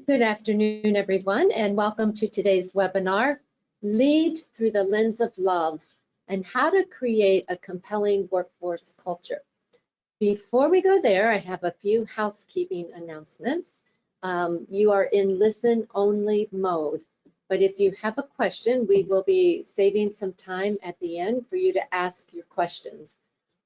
Good afternoon, everyone, and welcome to today's webinar, Lead Through the Lens of Love, and How to Create a Compelling Workforce Culture. Before we go there, I have a few housekeeping announcements. You are in listen-only mode, but if you have a question, we will be saving some time at the end for you to ask your questions.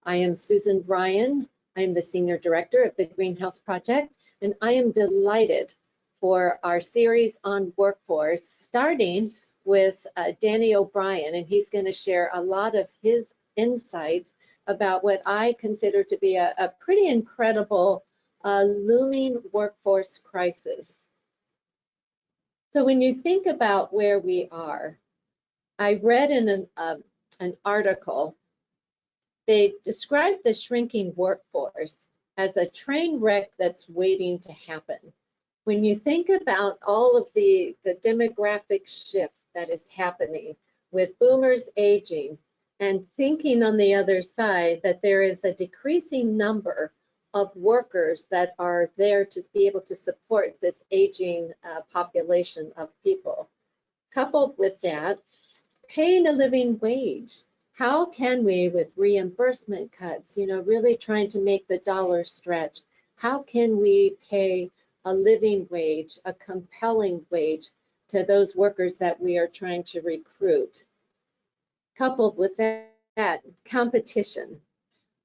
I am Susan Bryan. I am the Senior Director of the Greenhouse Project, and I am delighted for our series on workforce, starting with Danny O'Brien, and he's going to share a lot of his insights about what I consider to be a pretty incredible looming workforce crisis. So when you think about where we are, I read in an article, they described the shrinking workforce as a train wreck that's waiting to happen. When you think about all of the demographic shift that is happening with boomers aging, and thinking on the other side that there is a decreasing number of workers that are there to be able to support this aging population of people. Coupled with that, paying a living wage. How can we, with reimbursement cuts, really trying to make the dollar stretch, how can we pay a living wage, a compelling wage to those workers that we are trying to recruit? Coupled with that, competition.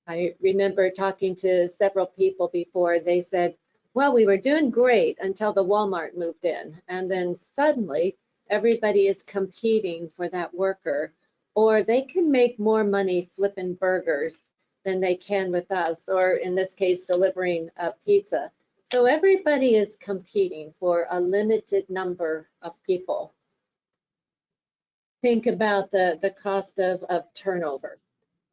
I remember talking to several people before. They said, well, we were doing great until the Walmart moved in, and then suddenly everybody is competing for that worker, or they can make more money flipping burgers than they can with us, or in this case, delivering a pizza. So everybody is competing for a limited number of people. Think about the cost of turnover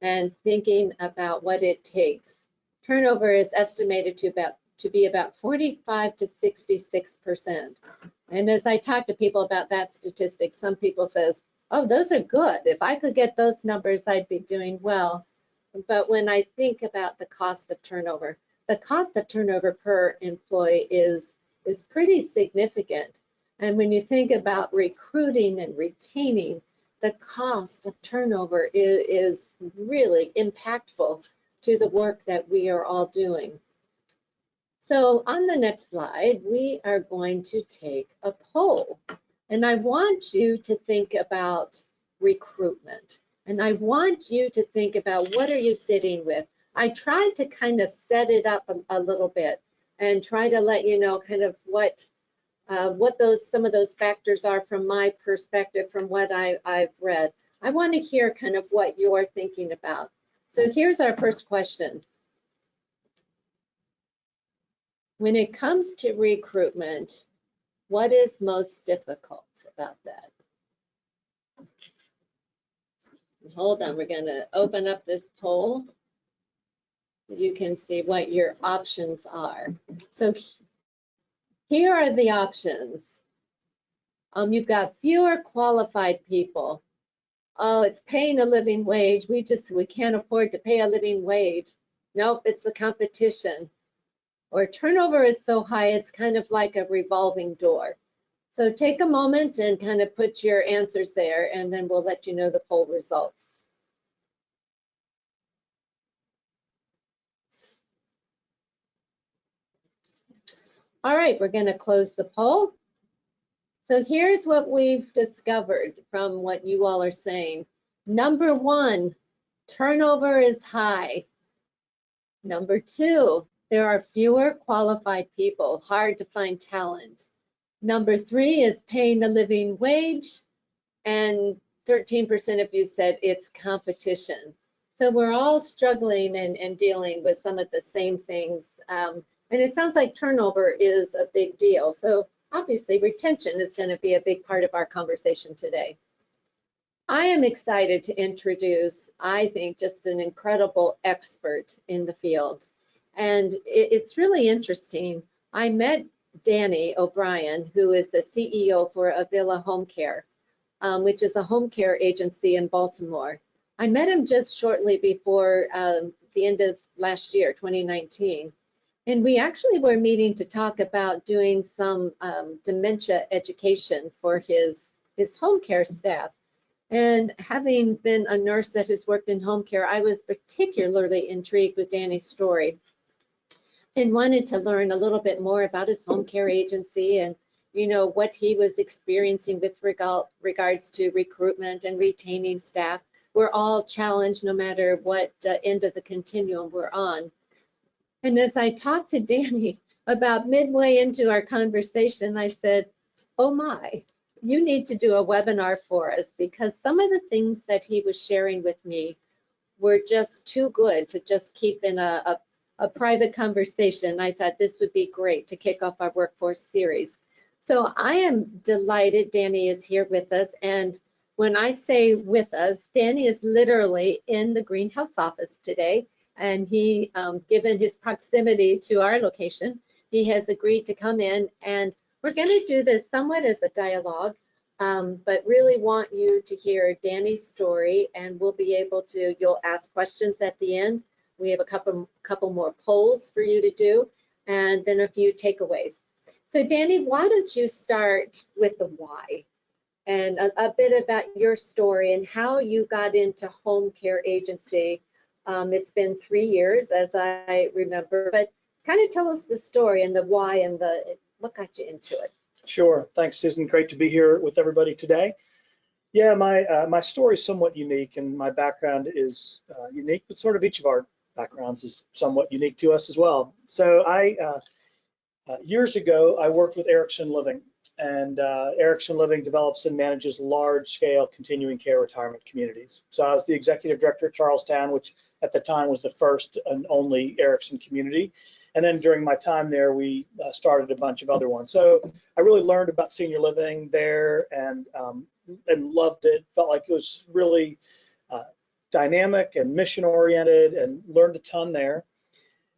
and thinking about what it takes. Turnover is estimated to be about 45 to 66%. And as I talk to people about that statistic, some people says, oh, those are good. If I could get those numbers, I'd be doing well. But when I think about the cost of turnover, the cost of turnover per employee is pretty significant. And when you think about recruiting and retaining, the cost of turnover is really impactful to the work that we are all doing. So on the next slide, we are going to take a poll. And I want you to think about recruitment. And I want you to think about, what are you sitting with? I tried to kind of set it up a little bit and try to let you know kind of what some of those factors are from my perspective, from what I've read. I want to hear kind of what you're thinking about. So here's our first question. When it comes to recruitment, what is most difficult about that? Hold on, we're going to open up this poll. You can see what your options are. So here are the options. You've got fewer qualified people. Oh, it's paying a living wage. We can't afford to pay a living wage. Nope, it's a competition. Or turnover is so high, it's kind of like a revolving door. So take a moment and kind of put your answers there, and then we'll let you know the poll results. All right, we're going to close the poll. So here's what we've discovered from what you all are saying. Number one, turnover is high. Number two, there are fewer qualified people, hard to find talent. Number three is paying a living wage, and 13% of you said it's competition. So we're all struggling and dealing with some of the same things. And it sounds like turnover is a big deal. So obviously retention is going to be a big part of our conversation today. I am excited to introduce, I think, just an incredible expert in the field. And it's really interesting. I met Danny O'Brien, who is the CEO for Avila Home Care, which is a home care agency in Baltimore. I met him just shortly before the end of last year, 2019. And we actually were meeting to talk about doing some dementia education for his home care staff. And having been a nurse that has worked in home care, I was particularly intrigued with Danny's story and wanted to learn a little bit more about his home care agency and, you know, what he was experiencing with regards to recruitment and retaining staff. We're all challenged no matter what end of the continuum we're on. And as I talked to Danny about midway into our conversation, I said, oh my, you need to do a webinar for us, because some of the things that he was sharing with me were just too good to just keep in a private conversation. I thought this would be great to kick off our workforce series. So I am delighted Danny is here with us. And when I say with us, Danny is literally in the greenhouse office today. And he, given his proximity to our location, he has agreed to come in, and we're going to do this somewhat as a dialogue, but really want you to hear Danny's story, and we'll be able to, you'll ask questions at the end. We have a couple more polls for you to do, and then a few takeaways. So Danny, why don't you start with the why, and a bit about your story and how you got into home care agency. It's been 3 years, as I remember, but kind of tell us the story and the why and what got you into it. Sure. Thanks, Susan. Great to be here with everybody today. Yeah, my story is somewhat unique, and my background is unique, but sort of each of our backgrounds is somewhat unique to us as well. So years ago, I worked with Erickson Living, and Erickson Living develops and manages large-scale continuing care retirement communities. So I was the executive director at Charlestown, which at the time was the first and only Erickson community. And then during my time there, we started a bunch of other ones. So I really learned about senior living there and loved it. Felt like it was really dynamic and mission-oriented, and learned a ton there.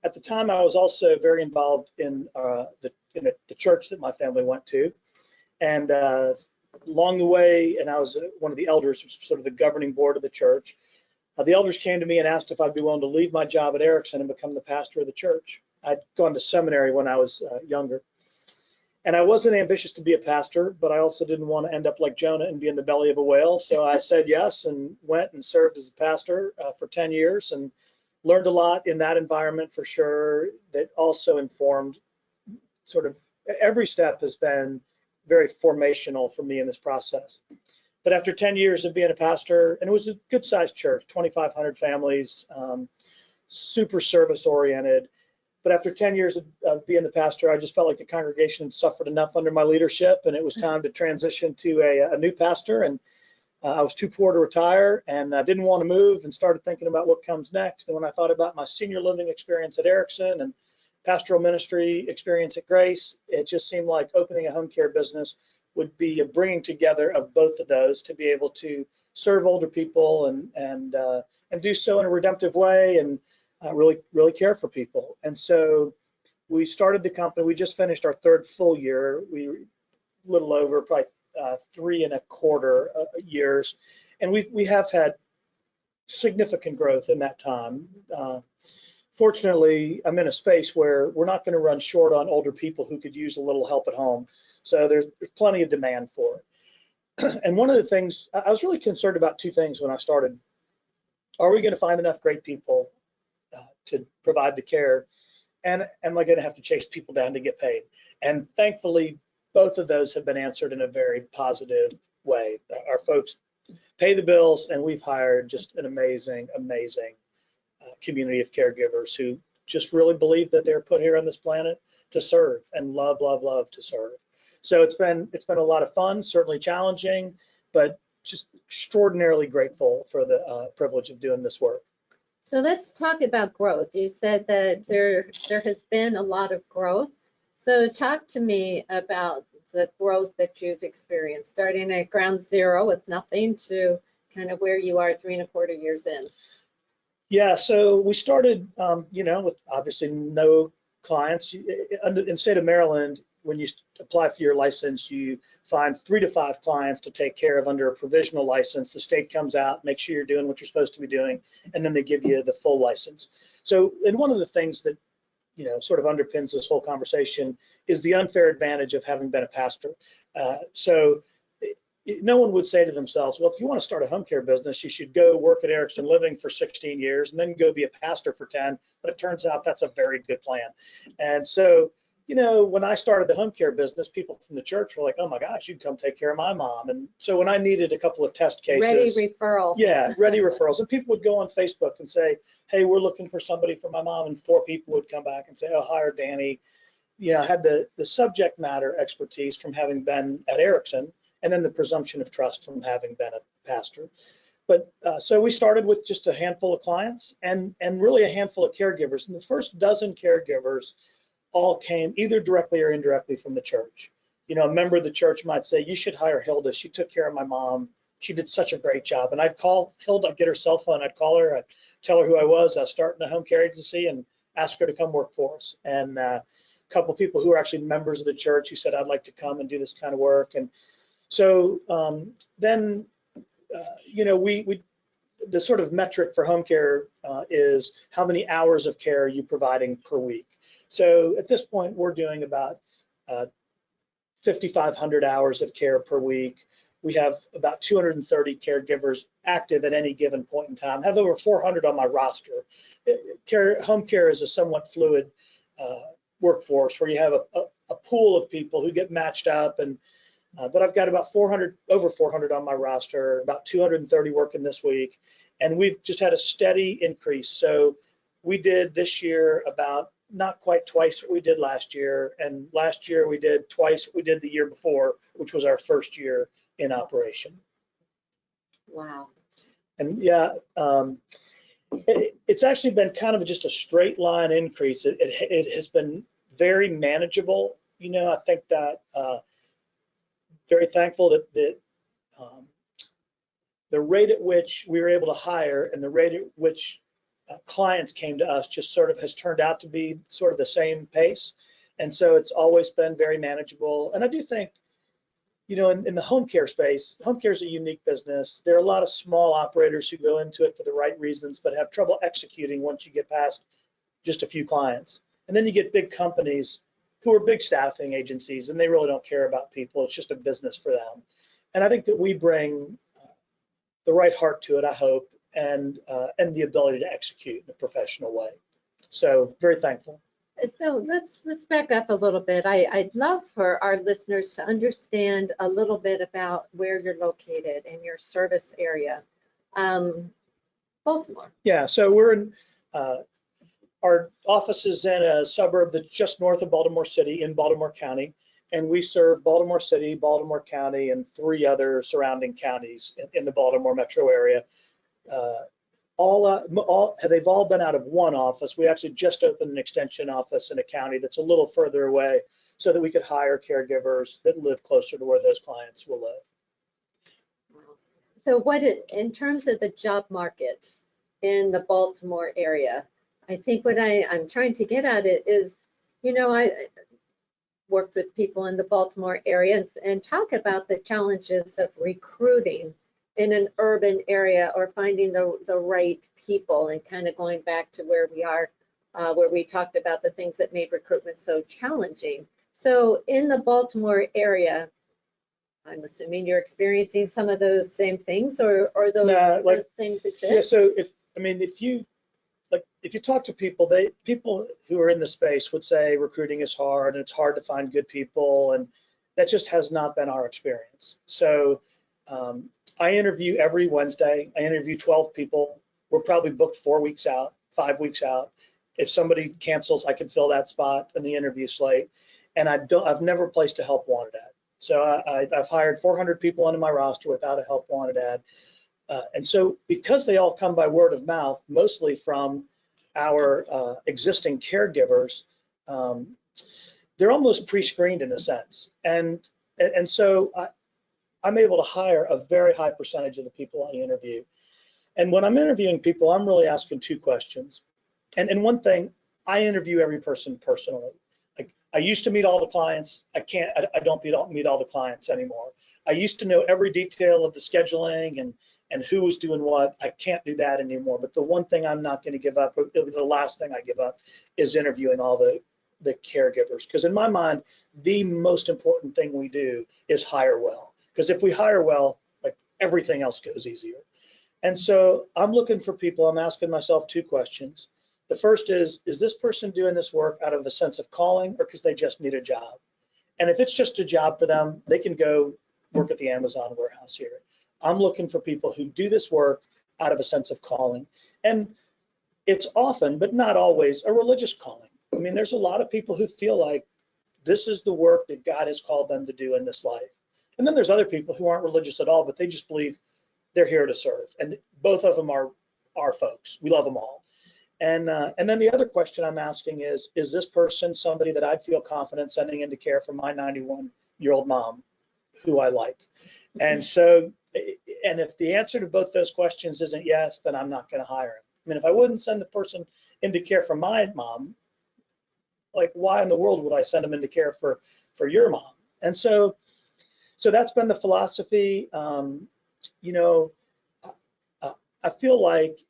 At the time, I was also very involved in the church that my family went to. And along the way, and I was one of the elders, sort of the governing board of the church, the elders came to me and asked if I'd be willing to leave my job at Erickson and become the pastor of the church. I'd gone to seminary when I was younger. And I wasn't ambitious to be a pastor, but I also didn't want to end up like Jonah and be in the belly of a whale. So I said yes and went and served as a pastor for 10 years and learned a lot in that environment for sure. That also informed sort of every step has been very formational for me in this process. But after 10 years of being a pastor, and it was a good sized church, 2,500 families, super service oriented. But after 10 years of being the pastor, I just felt like the congregation had suffered enough under my leadership, and it was time to transition to a new pastor. And I was too poor to retire, and I didn't want to move, and started thinking about what comes next. And when I thought about my senior living experience at Erickson and pastoral ministry experience at Grace, it just seemed like opening a home care business would be a bringing together of both of those to be able to serve older people and do so in a redemptive way and really care for people. And so we started the company. We just finished our third full year. We a little over probably 3.25 years, and we have had significant growth in that time. Fortunately, I'm in a space where we're not going to run short on older people who could use a little help at home. So there's plenty of demand for it. And one of the things, I was really concerned about two things when I started. Are we going to find enough great people to provide the care? And am I going to have to chase people down to get paid? And thankfully, both of those have been answered in a very positive way. Our folks pay the bills, and we've hired just an amazing community of caregivers who just really believe that they're put here on this planet to serve and love to serve. So it's been a lot of fun, certainly challenging, but just extraordinarily grateful for the privilege of doing this work. So let's talk about growth. You said that there has been a lot of growth. So talk to me about the growth that you've experienced, starting at ground zero with nothing to kind of where you are 3.25 years in. Yeah, so we started, with obviously no clients. In the state of Maryland, when you apply for your license, you find 3 to 5 clients to take care of under a provisional license. The state comes out, makes sure you're doing what you're supposed to be doing, and then they give you the full license. So, and one of the things that sort of underpins this whole conversation is the unfair advantage of having been a pastor. So no one would say to themselves, well, if you want to start a home care business, you should go work at Erickson Living for 16 years and then go be a pastor for 10. But it turns out that's a very good plan. And so, when I started the home care business, people from the church were like, oh my gosh, you'd come take care of my mom. And so when I needed a couple of test cases. Ready referral. Yeah, ready referrals. And people would go on Facebook and say, hey, we're looking for somebody for my mom. And 4 people would come back and say, oh, hire Danny. I had the subject matter expertise from having been at Erickson, and then the presumption of trust from having been a pastor. But so we started with just a handful of clients and really a handful of caregivers. And the first dozen caregivers all came either directly or indirectly from the church. A member of the church might say, you should hire Hilda. She took care of my mom. She did such a great job. And I'd call Hilda, I'd get her cell phone, I'd call her, I'd tell her who I was starting a home care agency, and ask her to come work for us. And a couple of people who were actually members of the church who said, I'd like to come and do this kind of work. And so then, the sort of metric for home care is how many hours of care are you providing per week. So at this point, we're doing about 5,500 hours of care per week. We have about 230 caregivers active at any given point in time. I have over 400 on my roster. Home care is a somewhat fluid workforce where you have a pool of people who get matched up, and but I've got about over 400 on my roster, about 230 working this week, and we've just had a steady increase. So we did this year about not quite twice what we did last year, and last year we did twice what we did the year before, which was our first year in operation. Wow. And yeah, it's actually been kind of just a straight line increase. It has been very manageable. I think that very thankful that the rate at which we were able to hire and the rate at which clients came to us just sort of has turned out to be sort of the same pace. And so it's always been very manageable. And I do think, in the home care space, home care is a unique business. There are a lot of small operators who go into it for the right reasons, but have trouble executing once you get past just a few clients. And then you get big companies who are big staffing agencies, and they really don't care about people. It's just a business for them. And I think that we bring the right heart to it, I hope, and the ability to execute in a professional way. So very thankful. So let's back up a little bit. I'd love for our listeners to understand a little bit about where you're located in your service area. Baltimore. Yeah, so we're in, our office is in a suburb that's just north of Baltimore City in Baltimore County, and we serve Baltimore City, Baltimore County, and 3 other surrounding counties in the Baltimore metro area. They've all been out of one office. We actually just opened an extension office in a county that's a little further away so that we could hire caregivers that live closer to where those clients will live. So in terms of the job market in the Baltimore area, I think what I'm trying to get at it is, I worked with people in the Baltimore area and talk about the challenges of recruiting in an urban area or finding the right people, and kind of going back to where we are, where we talked about the things that made recruitment so challenging. So in the Baltimore area, I'm assuming you're experiencing some of those same things, or those things exist? Yeah, so if you talk to people, people who are in the space would say recruiting is hard and it's hard to find good people, and that just has not been our experience. So I interview every Wednesday. I interview 12 people. We're probably booked 4 weeks out, 5 weeks out. If somebody cancels, I can fill that spot in the interview slate. And I've never placed a help wanted ad. So I've hired 400 people onto my roster without a help wanted ad. And so because they all come by word of mouth, mostly from our existing caregivers, they're almost pre-screened in a sense. And so I'm able to hire a very high percentage of the people I interview. And when I'm interviewing people, I'm really asking 2 questions. And one thing, I interview every person personally. Like, I used to meet all the clients. I don't meet all the clients anymore. I used to know every detail of the scheduling and who was doing what. I can't do that anymore. But the one thing I'm not going to give up, or the last thing I give up, is interviewing all the caregivers. Because in my mind, the most important thing we do is hire well. Because if we hire well, like everything else goes easier. And so I'm looking for people. I'm asking myself two questions. The first is this person doing this work out of a sense of calling or because they just need a job? And if it's just a job for them, they can go work at the Amazon warehouse here. I'm looking for people who do this work out of a sense of calling. And it's often, but not always, a religious calling. I mean, there's a lot of people who feel like this is the work that God has called them to do in this life. And then there's other people who aren't religious at all, but they just believe they're here to serve. And both of them are our folks. We love them all. And then the other question I'm asking is this person somebody that I feel confident sending into care for my 91-year-old mom, who I like? And so, and if the answer to both those questions isn't yes, then I'm not going to hire him. I mean, if I wouldn't send the person into care for my mom, like why in the world would I send them into care for your mom? And so that's been the philosophy. You know, I feel like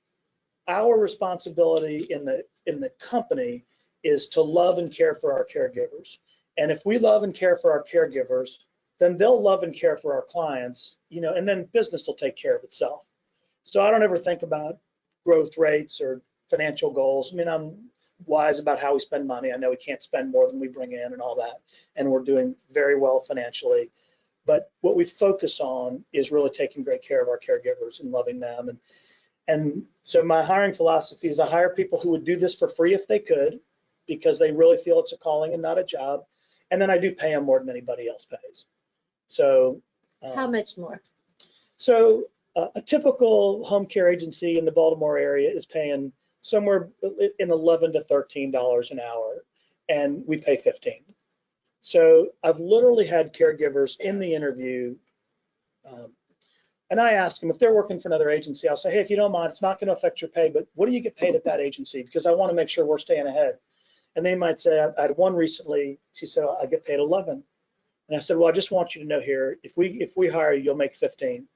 our responsibility in the company is to love and care for our caregivers. And if we love and care for our caregivers, then they'll love and care for our clients, you know, and then business will take care of itself. So I don't ever think about growth rates or financial goals. I mean, I'm wise about how we spend money. I know we can't spend more than we bring in and all that, and we're doing very well financially. But what we focus on is really taking great care of our caregivers and loving them. And so my hiring philosophy is I hire people who would do this for free if they could, because they really feel it's a calling and not a job. And then I do pay them more than anybody else pays. So how much more? So a typical home care agency in the Baltimore area is paying somewhere in $11 to $13 an hour, and we pay $15. So I've literally had caregivers in the interview, and I ask them if they're working for another agency. I'll say, hey, if you don't mind, it's not going to affect your pay, but what do you get paid at that agency? Because I want to make sure we're staying ahead. And they might say, I had one recently. She said, I get paid 11. And I said, well, I just want you to know here, if we hire you, you'll make 15.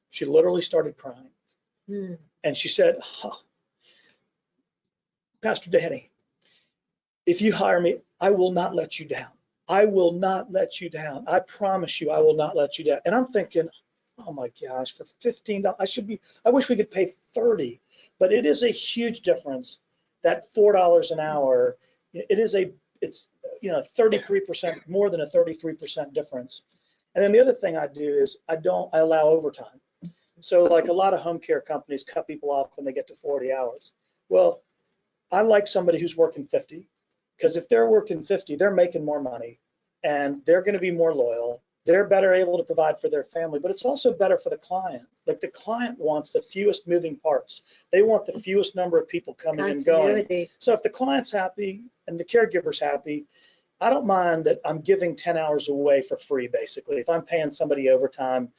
She literally started crying. And she said, Pastor Danny, if you hire me, I will not let you down. I will not let you down. I promise you, I will not let you down. And I'm thinking, oh my gosh, for $15, I wish we could pay 30, but it is a huge difference. That $4 an hour, it's 33%, more than a 33% difference. And then the other thing I do is I allow overtime. So like a lot of home care companies cut people off when they get to 40 hours. Well, I like somebody who's working 50, because if they're working 50, they're making more money and they're going to be more loyal. They're better able to provide for their family, but it's also better for the client. Like the client wants the fewest moving parts. They want the fewest number of people coming and going. So if the client's happy and the caregiver's happy, I don't mind that I'm giving 10 hours away for free, basically. If I'm paying somebody overtime,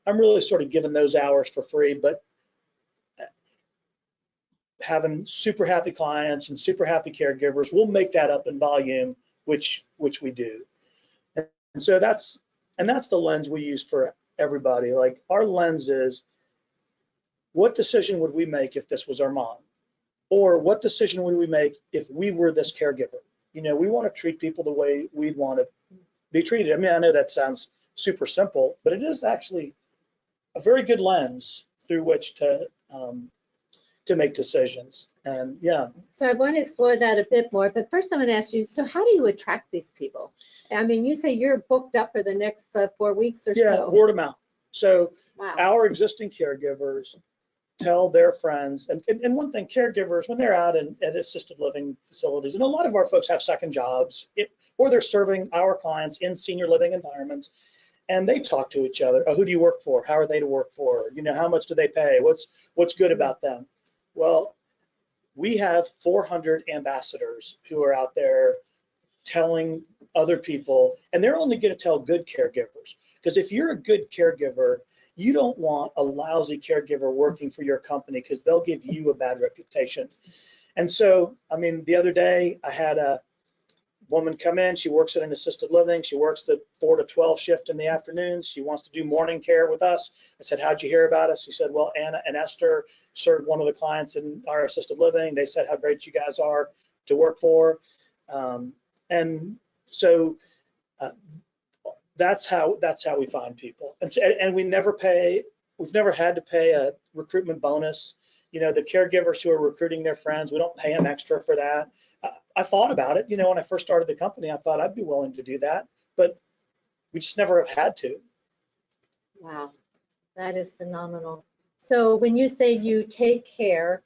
I'm really sort of giving those hours for free, but having super happy clients and super happy caregivers, we'll make that up in volume, which we do. And so that's the lens we use for everybody. Like our lens is, what decision would we make if this was our mom? Or what decision would we make if we were this caregiver? You know, we want to treat people the way we'd want to be treated. I mean, I know that sounds super simple, but it is actually a very good lens through which to make decisions. And yeah. So I want to explore that a bit more, but first I'm going to ask you, so how do you attract these people? I mean, you say you're booked up for the next 4 weeks or so. Yeah, word of mouth. So wow. Our existing caregivers tell their friends, and one thing, caregivers, when they're out at assisted living facilities, and a lot of our folks have second jobs, or they're serving our clients in senior living environments, and they talk to each other. Oh, who do you work for? How are they to work for? You know, how much do they pay? What's good about them? Well, we have 400 ambassadors who are out there telling other people, and they're only going to tell good caregivers. Because if you're a good caregiver, you don't want a lousy caregiver working for your company, because they'll give you a bad reputation. And so, I mean, the other day I had woman come in, she works at an assisted living, she works the 4 to 12 shift in the afternoons, she wants to do morning care with us. I said, how'd you hear about us? She said, well, Anna and Esther served one of the clients in our assisted living. They said how great you guys are to work for. And so that's how we find people. And we've never had to pay a recruitment bonus. You know, the caregivers who are recruiting their friends, we don't pay them extra for that. I thought about it, you know, when I first started the company, I thought I'd be willing to do that, but we just never have had to. Wow, that is phenomenal. So when you say you take care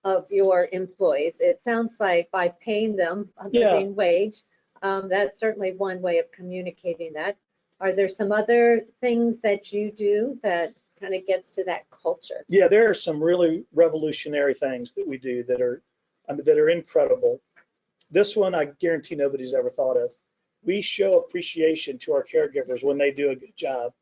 of your employees, it sounds like by paying them a living wage, that's certainly one way of communicating that. Are there some other things that you do that kind of gets to that culture? Yeah, there are some really revolutionary things that we do that are incredible. This one I guarantee nobody's ever thought of. We show appreciation to our caregivers when they do a good job.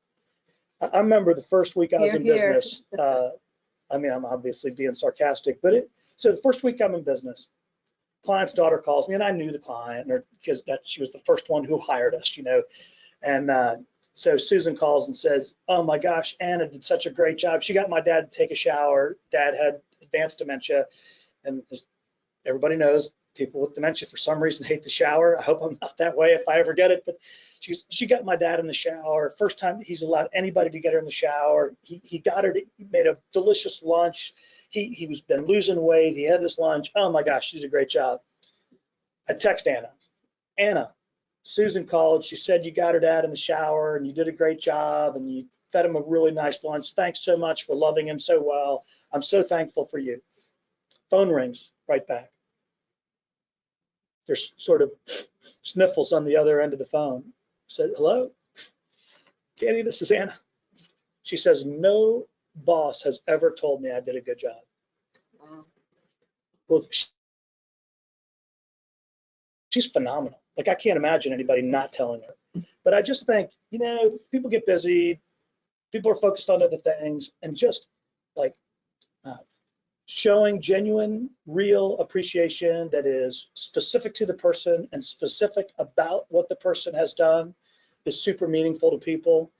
I remember the first week I was in business. I mean, I'm obviously being sarcastic, but so the first week I'm in business, client's daughter calls me, and I knew the client because she was the first one who hired us, you know. And so Susan calls and says, oh my gosh, Anna did such a great job. She got my dad to take a shower. Dad had advanced dementia, and as everybody knows, people with dementia for some reason hate the shower. I hope I'm not that way if I ever get it, but she got my dad in the shower. First time he's allowed anybody to get her in the shower. He got her, he made a delicious lunch. He was been losing weight. He had this lunch. Oh my gosh, she did a great job. I text Anna, Susan called. She said you got her dad in the shower and you did a great job and you fed him a really nice lunch. Thanks so much for loving him so well. I'm so thankful for you. Phone rings right back. There's sort of sniffles on the other end of the phone. I said, hello, Katie, this is Anna. She says, no boss has ever told me I did a good job. Wow. Well, she's phenomenal. Like, I can't imagine anybody not telling her. But I just think, you know, people get busy, people are focused on other things, and just like showing genuine, real appreciation that is specific to the person and specific about what the person has done is super meaningful to people.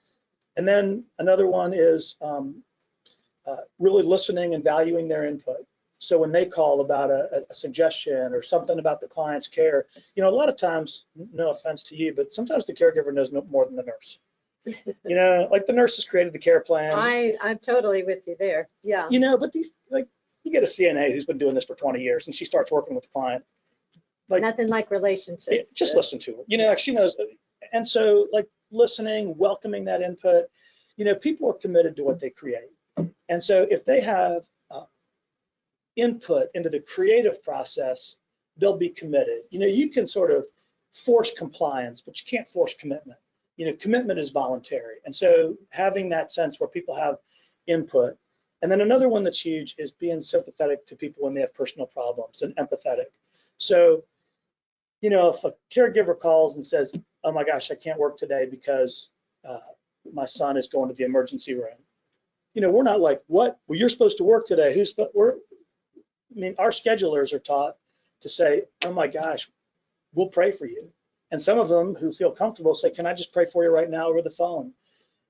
And then another one is really listening and valuing their input. So when they call about a suggestion or something about the client's care, you know, a lot of times, no offense to you, but sometimes the caregiver knows no more than the nurse. You know, like the nurse has created the care plan. I'm totally with you there. Yeah. You know, but these, like, you get a CNA who's been doing this for 20 years and she starts working with the client. Like, nothing like relationships. Just listen to her. You know, like she knows. And so, like, listening, welcoming that input, you know, people are committed to what they create. And so if they have input into the creative process, they'll be committed. You know, you can sort of force compliance, but you can't force commitment. You know, commitment is voluntary. And so having that sense where people have input. And then another one that's huge is being sympathetic to people when they have personal problems and empathetic. So, you know, if a caregiver calls and says, oh my gosh, I can't work today because my son is going to the emergency room. You know, we're not like, what? Well, you're supposed to work today. I mean, our schedulers are taught to say, oh my gosh, we'll pray for you. And some of them who feel comfortable say, can I just pray for you right now over the phone?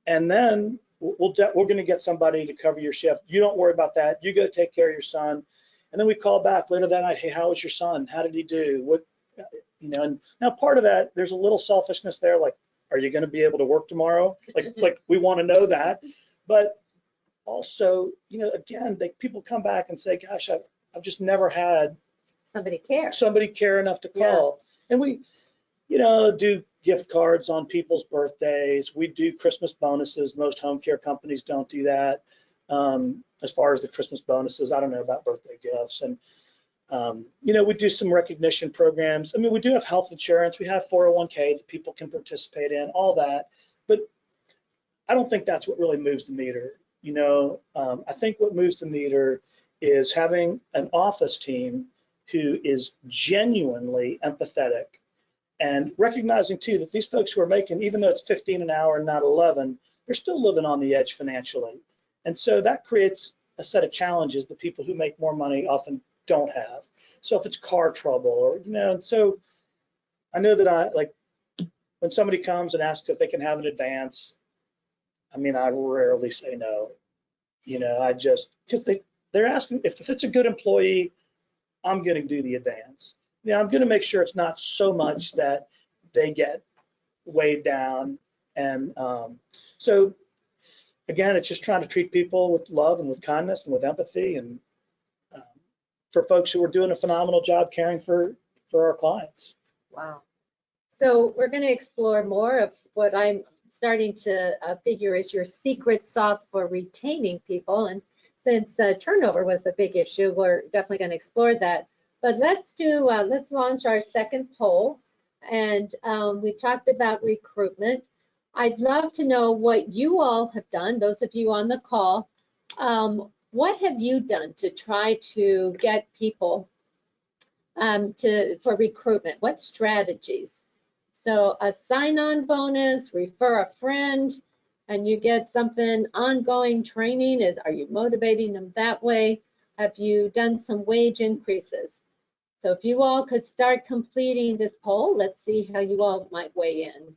And then we're going to get somebody to cover your shift. You don't worry about that. You go take care of your son. And then we call back later that night, hey, how was your son? How did he do? What, you know, and now part of that, there's a little selfishness there. Like, are you going to be able to work tomorrow? Like we want to know that. But also, you know, again, people come back and say, gosh, I've just never had somebody care enough to call. Yeah. And we, you know, do gift cards on people's birthdays. We do Christmas bonuses. Most home care companies don't do that. As far as the Christmas bonuses, I don't know about birthday gifts. And, you know, we do some recognition programs. I mean, we do have health insurance. We have 401k that people can participate in, all that. But I don't think that's what really moves the meter. You know, I think what moves the meter is having an office team who is genuinely empathetic and recognizing too that these folks who are making, even though it's 15 an hour and not 11, they're still living on the edge financially. And so that creates a set of challenges that people who make more money often don't have. So if it's car trouble or, you know, and so I know that like when somebody comes and asks if they can have an advance, I mean, I rarely say no. You know, I just, because they're asking if it's a good employee, I'm going to do the advance. Yeah, I'm going to make sure it's not so much that they get weighed down. And so again, it's just trying to treat people with love and with kindness and with empathy, and um, for folks who are doing a phenomenal job caring for our clients. Wow. So we're going to explore more of what I'm starting to figure is your secret sauce for retaining people. And since turnover was a big issue, we're definitely going to explore that. But let's launch our second poll. And we talked about recruitment. I'd love to know what you all have done, those of you on the call. What have you done to try to get people for recruitment? What strategies? So a sign-on bonus, refer a friend, and you get something ongoing training. Are you motivating them that way? Have you done some wage increases? So if you all could start completing this poll, let's see how you all might weigh in.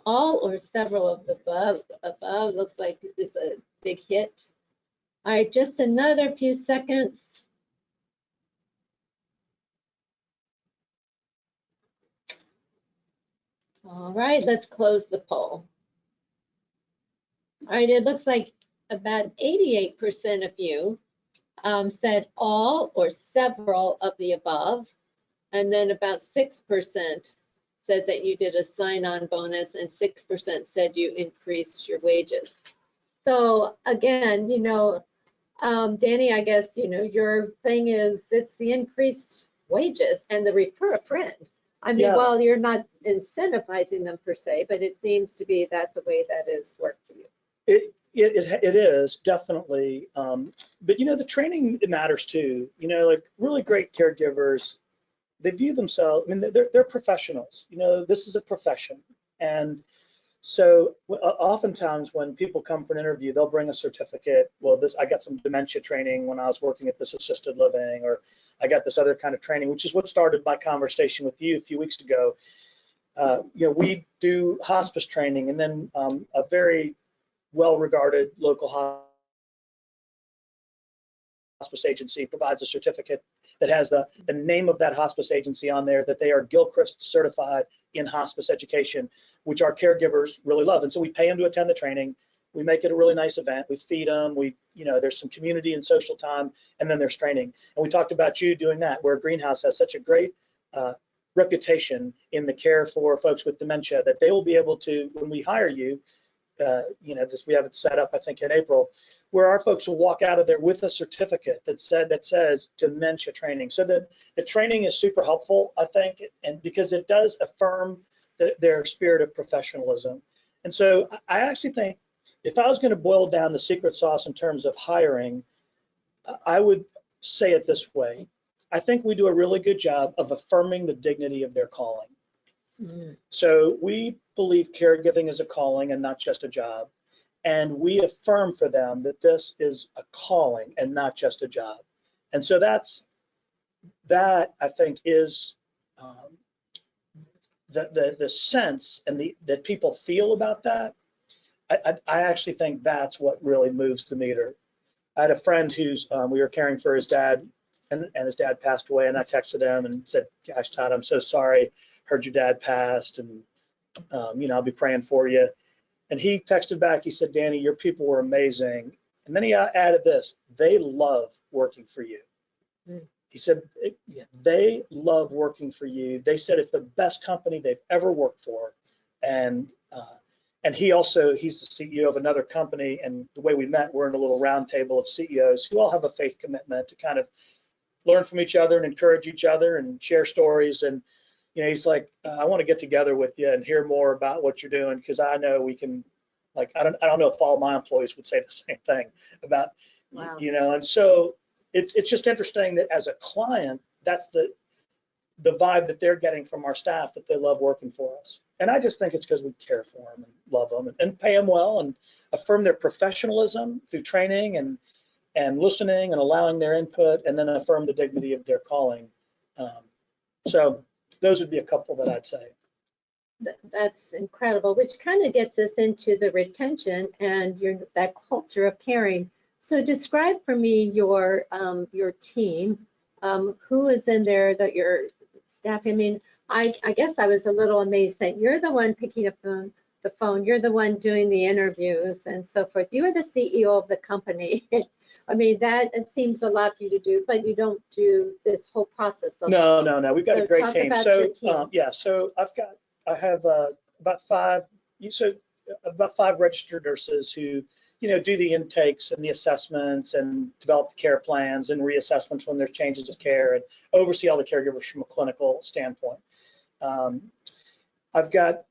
All or several of the above looks like it's a big hit. All right, just another few seconds. All right, let's close the poll. All right, it looks like about 88% of you said all or several of the above, and then about 6% said that you did a sign-on bonus, and 6% said you increased your wages. So again, you know, Danny, I guess, you know, your thing is it's the increased wages and the refer a friend. I mean, Yeah. while you're not incentivizing them per se, but it seems to be that's a way that has worked for you. It is definitely, but you know, the training matters too. You know, like really great caregivers, they view themselves, I mean, they're professionals. You know, this is a profession. And so oftentimes when people come for an interview, they'll bring a certificate. Well, I got some dementia training when I was working at this assisted living, or I got this other kind of training, which is what started my conversation with you a few weeks ago. You know, we do hospice training, and then a very well-regarded local hospice agency provides a certificate that has the name of that hospice agency on there, that they are Gilchrist certified in hospice education, which our caregivers really love. And so we pay them to attend the training. We make it a really nice event. We feed them. You know, there's some community and social time, and then there's training. And we talked about you doing that, where Greenhouse has such a great reputation in the care for folks with dementia that they will be able to, when we hire you, you know, we have it set up, I think, in April, where our folks will walk out of there with a certificate that says dementia training. So the training is super helpful, I think, and because it does affirm their spirit of professionalism. And so I actually think if I was going to boil down the secret sauce in terms of hiring, I would say it this way. I think we do a really good job of affirming the dignity of their calling. So we believe caregiving is a calling and not just a job. And we affirm for them that this is a calling and not just a job. And so that I think is the sense and that people feel about that. I actually think that's what really moves the meter. I had a friend who's we were caring for his dad, and his dad passed away, and I texted him and said, "Gosh, Todd, I'm so sorry. Heard your dad passed, and you know, I'll be praying for you." And he texted back, he said, "Danny, your people were amazing." And then he added this: "They love working for you." He said, "They love working for you." They said it's the best company they've ever worked for. And he's the CEO of another company. And the way we met, we're in a little round table of CEOs who all have a faith commitment to kind of learn from each other and encourage each other and share stories. And you know, he's like, "I want to get together with you and hear more about what you're doing, because I know we can." Like, I don't know if all my employees would say the same thing about, wow. You know. And so it's just interesting that as a client, that's the vibe that they're getting from our staff, that they love working for us. And I just think it's because we care for them and love them and pay them well and affirm their professionalism through training. And and listening and allowing their input, and then affirm the dignity of their calling. So those would be a couple that I'd say. That's incredible, which kind of gets us into the retention and that culture of caring. So describe for me your team. Who is in there, that your staff? I mean, I guess I was a little amazed that you're the one picking up the phone, you're the one doing the interviews and so forth. You are the CEO of the company. I mean, it seems a lot for you to do, but you don't do this whole process. No. We've got a great team. So team. So I have about five registered nurses who, do the intakes and the assessments and develop the care plans and reassessments when there's changes of care and oversee all the caregivers from a clinical standpoint. I've got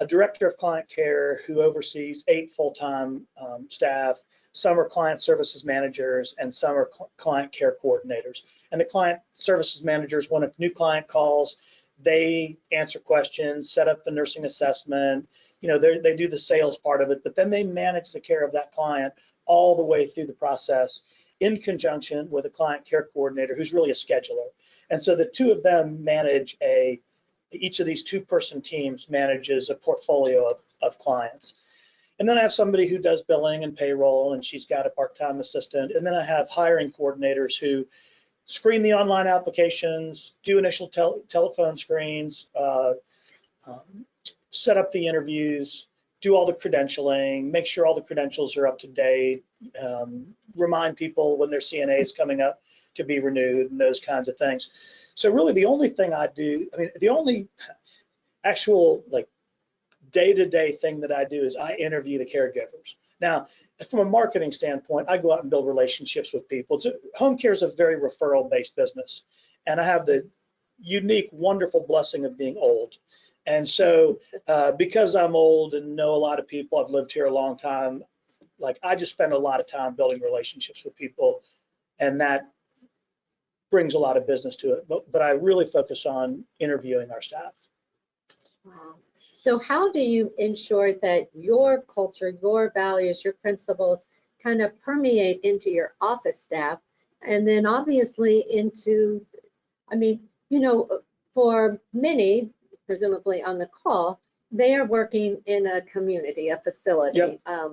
a director of client care who oversees 8 full-time staff. Some are client services managers and some are client care coordinators. And the client services managers, when a new client calls, they answer questions, set up the nursing assessment, they do the sales part of it, but then they manage the care of that client all the way through the process in conjunction with a client care coordinator who's really a scheduler. And so the two of them manage each of these 2-person teams manages a portfolio of clients. And then I have somebody who does billing and payroll, and she's got a part-time assistant. And then I have hiring coordinators who screen the online applications, do initial telephone screens, set up the interviews, do all the credentialing, make sure all the credentials are up to date, remind people when their CNA is coming up to be renewed and those kinds of things. So really the only thing I do, the only actual day-to-day thing that I do is I interview the caregivers. Now, from a marketing standpoint, I go out and build relationships with people. Home care is a very referral-based business, and I have the unique, wonderful blessing of being old. And so because I'm old and know a lot of people, I've lived here a long time, I just spend a lot of time building relationships with people, and that brings a lot of business to it. But I really focus on interviewing our staff. Wow. So how do you ensure that your culture, your values, your principles kind of permeate into your office staff, and then obviously into, for many, presumably on the call, they are working in a community, a facility, yep.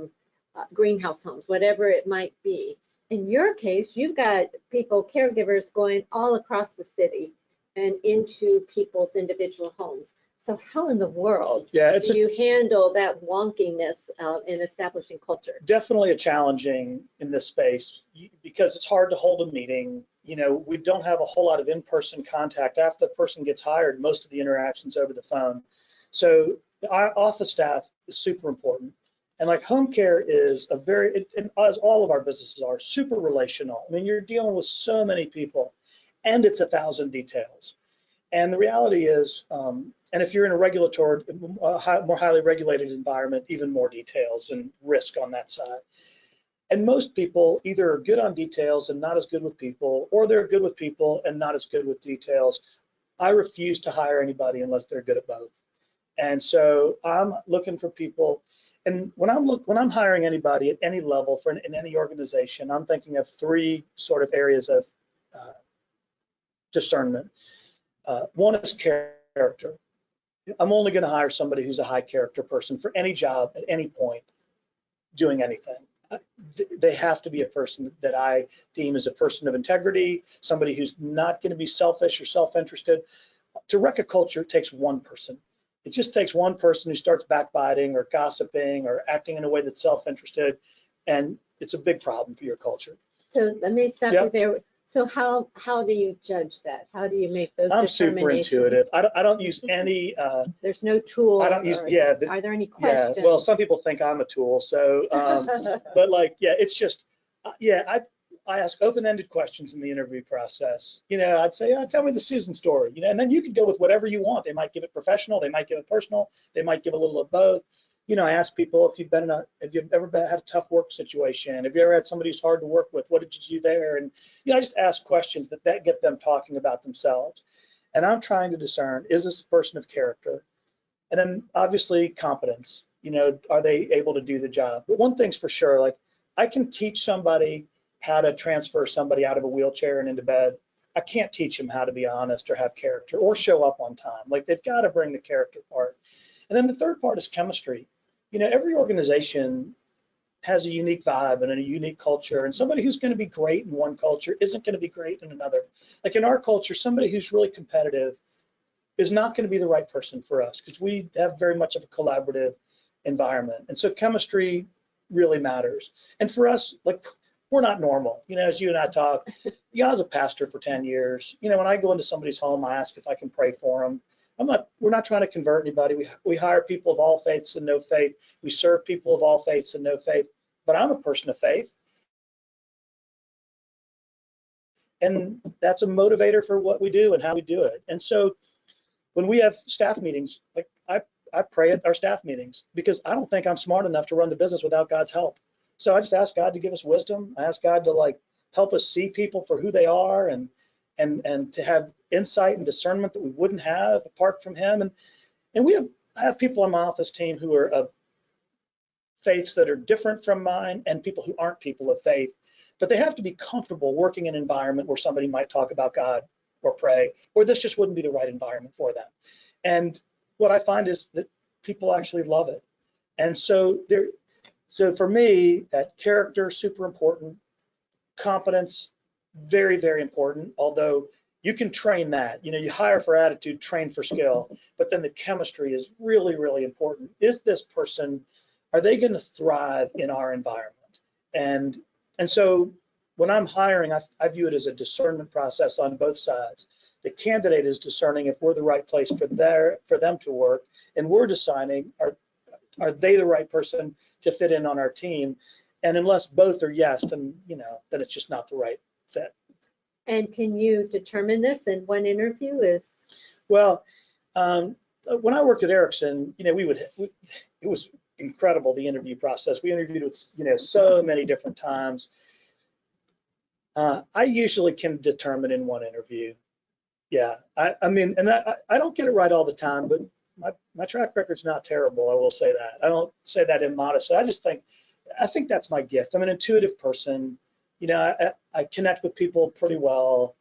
Greenhouse homes, whatever it might be. In your case, you've got people, caregivers going all across the city and into people's individual homes. So how in the world do you handle that wonkiness in establishing culture? Definitely a challenging in this space because it's hard to hold a meeting. We don't have a whole lot of in-person contact. After the person gets hired, most of the interactions over the phone. So our office staff is super important. And home care is as all of our businesses are, super relational. You're dealing with so many people and it's 1,000 details. And the reality is, and if you're in a regulatory, more highly regulated environment, even more details and risk on that side. And most people either are good on details and not as good with people, or they're good with people and not as good with details. I refuse to hire anybody unless they're good at both. And so I'm looking for people. And when I'm hiring anybody at any level in any organization, I'm thinking of 3 sort of areas of discernment. One is character. I'm only going to hire somebody who's a high character person for any job at any point doing anything. They have to be a person that I deem as a person of integrity, somebody who's not going to be selfish or self-interested. To wreck a culture, it takes one person. It just takes one person who starts backbiting or gossiping or acting in a way that's self-interested, and it's a big problem for your culture. So let me stop you there. So how do you judge that? How do you make those determinations? I'm super intuitive. I don't use any. There's no tool. I don't use. Are there any questions? Yeah. Well, some people think I'm a tool. So, but it's just. I ask open-ended questions in the interview process. I'd say, tell me the Susan story. And then you can go with whatever you want. They might give it professional. They might give it personal. They might give a little of both. I ask people if have you ever had a tough work situation? Have you ever had somebody who's hard to work with? What did you do there? And I just ask questions that get them talking about themselves. And I'm trying to discern, is this a person of character? And then obviously competence. Are they able to do the job? But one thing's for sure, I can teach somebody how to transfer somebody out of a wheelchair and into bed. I can't teach them how to be honest or have character or show up on time. Like, they've got to bring the character part. And then the third part is chemistry. You know, every organization has a unique vibe and a unique culture, and somebody who's going to be great in one culture isn't going to be great in another. Like in our culture, somebody who's really competitive is not going to be the right person for us because we have very much of a collaborative environment. And so chemistry really matters. And for us, like, we're not normal. You know, as you and I talk, I was a pastor for 10 years. You know, when I go into somebody's home, I ask if I can pray for them. We're not trying to convert anybody. We hire people of all faiths and no faith. We serve people of all faiths and no faith. But I'm a person of faith. And that's a motivator for what we do and how we do it. And so when we have staff meetings, like I pray at our staff meetings because I don't think I'm smart enough to run the business without God's help. So I just ask God to give us wisdom. I ask God to like help us see people for who they are and to have insight and discernment that we wouldn't have apart from Him. And I have people on my office team who are of faiths that are different from mine and people who aren't people of faith, but they have to be comfortable working in an environment where somebody might talk about God or pray, or this just wouldn't be the right environment for them. And what I find is that people actually love it. And so for me, that character, super important. Competence, very, very important, although you can train that. You know, you hire for attitude, train for skill, but then the chemistry is really, really important. Is this person, are they going to thrive in our environment? And so when I'm hiring, I view it as a discernment process on both sides. The candidate is discerning if we're the right place for them to work, and we're deciding are they the right person to fit in on our team? And unless both are yes, then then it's just not the right fit. And can you determine this in one interview? Well, when I worked at Ericsson, it was incredible, the interview process. We interviewed with so many different times. I usually can determine in one interview. Yeah, I mean, and I don't get it right all the time, but my track record's not terrible. I will say that. I don't say that immodestly. I think that's my gift. I'm an intuitive person. I connect with people pretty well,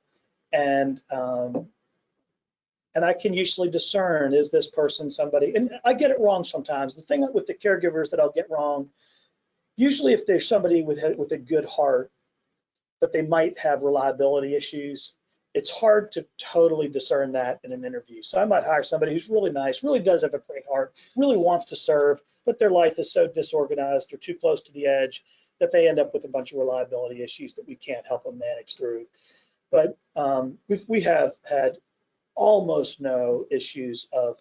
and I can usually discern, is this person somebody, and I get it wrong sometimes. The thing with the caregivers that I'll get wrong, usually if there's somebody with a good heart, but they might have reliability issues, it's hard to totally discern that in an interview. So I might hire somebody who's really nice, really does have a great heart, really wants to serve, but their life is so disorganized or too close to the edge that they end up with a bunch of reliability issues that we can't help them manage through. But we have had almost no issues of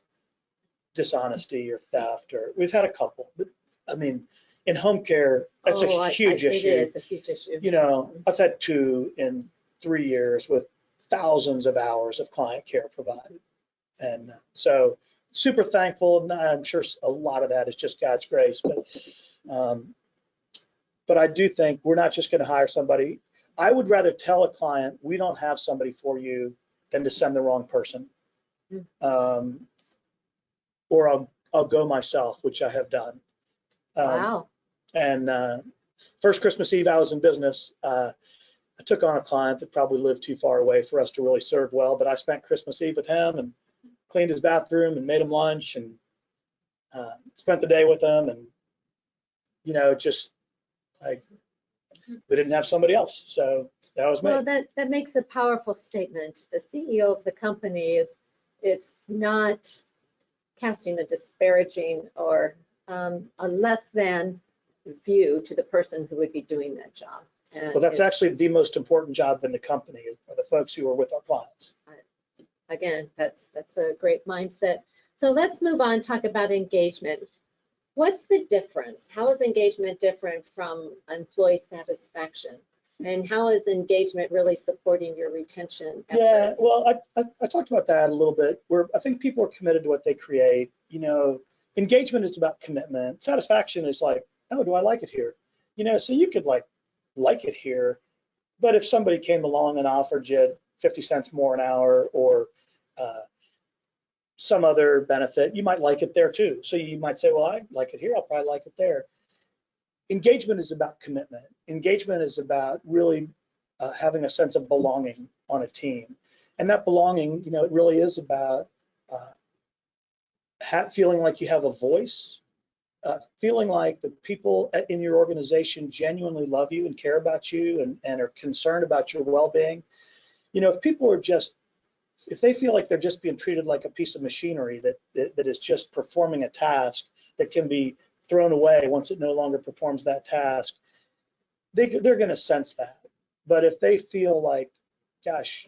dishonesty or theft, or we've had a couple, but I mean, in home care, that's a huge issue. It is a huge issue. I've had 2 in 3 years with thousands of hours of client care provided. And so super thankful. And I'm sure a lot of that is just God's grace, but I do think we're not just going to hire somebody. I would rather tell a client, we don't have somebody for you, than to send the wrong person. Or I'll go myself, which I have done. Wow. And first Christmas Eve I was in business, I took on a client that probably lived too far away for us to really serve well, but I spent Christmas Eve with him and cleaned his bathroom and made him lunch and spent the day with him. And, just like, we didn't have somebody else. So that was me. Well, that makes a powerful statement. The CEO of the company it's not casting a disparaging or a less than view to the person who would be doing that job. Well, that's actually the most important job in the company, are the folks who are with our clients. Again, that's a great mindset. So let's move on, talk about engagement. What's the difference? How is engagement different from employee satisfaction? And how is engagement really supporting your retention efforts? Yeah, well, I talked about that a little bit, where I think people are committed to what they create. Engagement is about commitment. Satisfaction is like, oh, do I like it here? So you could like it here, but if somebody came along and offered you 50 cents more an hour or some other benefit, you might like it there too. So you might say, well, I like it here, I'll probably like it there. engagement is about commitment. Engagement is about really having a sense of belonging on a team. And that belonging, it really is about feeling like you have a voice, feeling like the people in your organization genuinely love you and care about you and are concerned about your well-being. If people are if they feel like they're just being treated like a piece of machinery that is just performing a task that can be thrown away once it no longer performs that task, they're going to sense that. But if they feel like, gosh,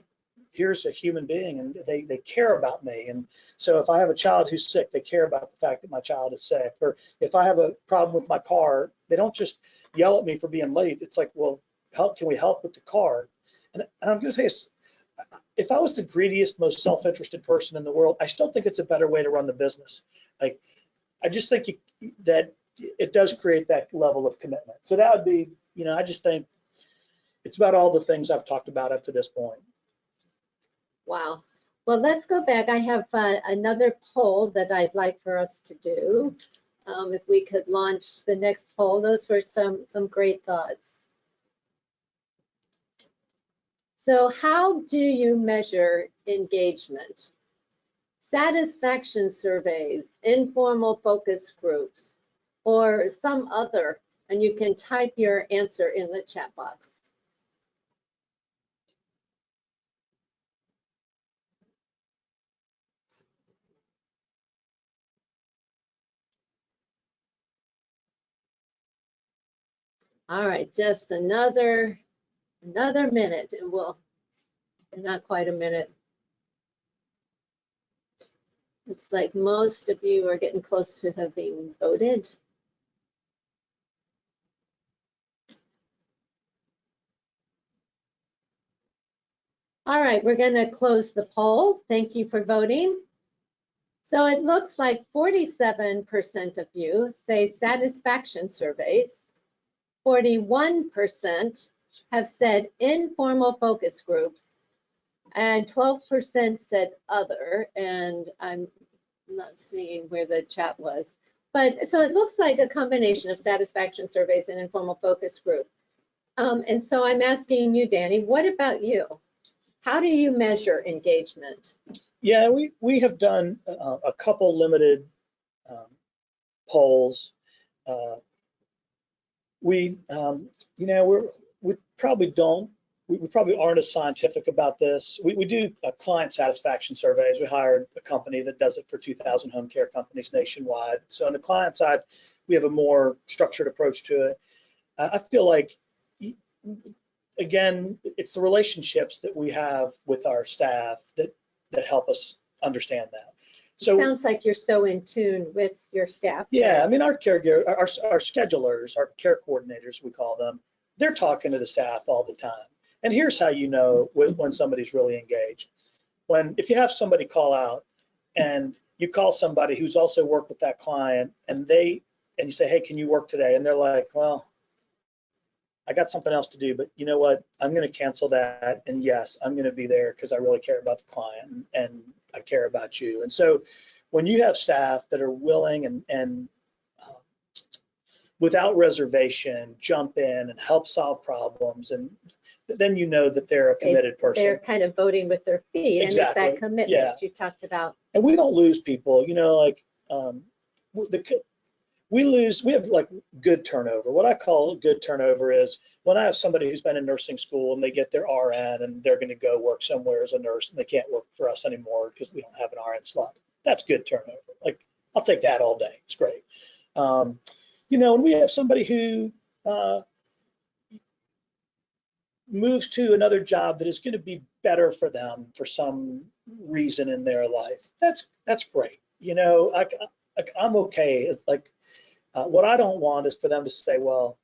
here's a human being and they care about me. And so if I have a child who's sick, they care about the fact that my child is sick. Or if I have a problem with my car, they don't just yell at me for being late. It's like, well, can we help with the car? And I'm going to tell you, if I was the greediest, most self-interested person in the world, I still think it's a better way to run the business. Like, I just think that it does create that level of commitment. So that would be, I just think it's about all the things I've talked about up to this point. Wow. Well, let's go back. I have another poll that I'd like for us to do. If we could launch the next poll, those were some great thoughts. So how do you measure engagement? Satisfaction surveys, informal focus groups, or some other, and you can type your answer in the chat box. All right, just another minute, and not quite a minute. It's like most of you are getting close to having voted. All right, we're going to close the poll. Thank you for voting. So it looks like 47% of you say satisfaction surveys. 41% have said informal focus groups, and 12% said other, and I'm not seeing where the chat was. But so it looks like a combination of satisfaction surveys and informal focus group. And so I'm asking you, Danny, what about you? How do you measure engagement? Yeah, we have done a couple limited polls. We probably aren't as scientific about this. We do client satisfaction surveys. We hired a company that does it for 2,000 home care companies nationwide. So on the client side, we have a more structured approach to it. I feel like, again, it's the relationships that we have with our staff that help us understand that. So it sounds like you're so in tune with your staff. Yeah, I mean, our caregiver, our schedulers, our care coordinators, we call them, they're talking to the staff all the time. And here's how you know when somebody's really engaged. If you have somebody call out and you call somebody who's also worked with that client and you say, hey, can you work today? And they're like, well, I got something else to do, but you know what? I'm going to cancel that. And yes, I'm going to be there because I really care about the client and I care about you. And so when you have staff that are willing and without reservation, jump in and help solve problems, and then you know that they're a committed person. They're kind of voting with their feet. Exactly. And it's that commitment you talked about. And we don't lose people, we have like good turnover. What I call good turnover is when I have somebody who's been in nursing school and they get their RN and they're going to go work somewhere as a nurse and they can't work for us anymore because we don't have an RN slot. That's good turnover. Like, I'll take that all day. It's great. And we have somebody who moves to another job that is going to be better for them for some reason in their life. That's great. I'm okay. What I don't want is for them to say, well,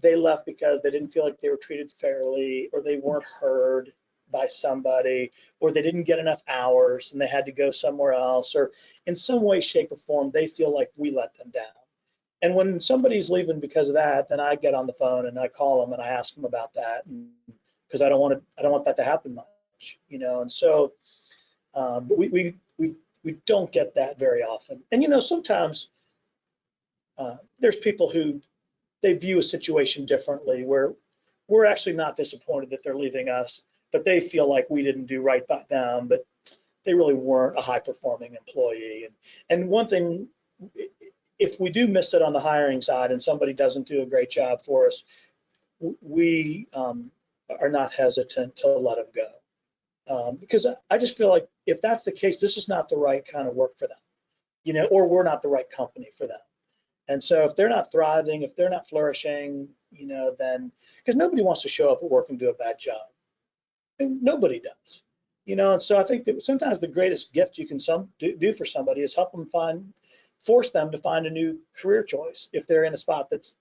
they left because they didn't feel like they were treated fairly, or they weren't heard by somebody, or they didn't get enough hours and they had to go somewhere else, or in some way, shape, or form, they feel like we let them down. And when somebody's leaving because of that, then I get on the phone and I call them and I ask them about that, because I don't want that to happen much, And so, but we don't get that very often. And sometimes there's people who they view a situation differently, where we're actually not disappointed that they're leaving us, but they feel like we didn't do right by them, but they really weren't a high performing employee. And one thing, if we do miss it on the hiring side and somebody doesn't do a great job for us, we are not hesitant to let them go. Because I just feel like if that's the case, this is not the right kind of work for them, you know, or we're not the right company for them. And so if they're not thriving, if they're not flourishing, you know, then, because nobody wants to show up at work and do a bad job. And nobody does, you know. And so I think that sometimes the greatest gift you can do for somebody is help them force them to find a new career choice if they're in a spot that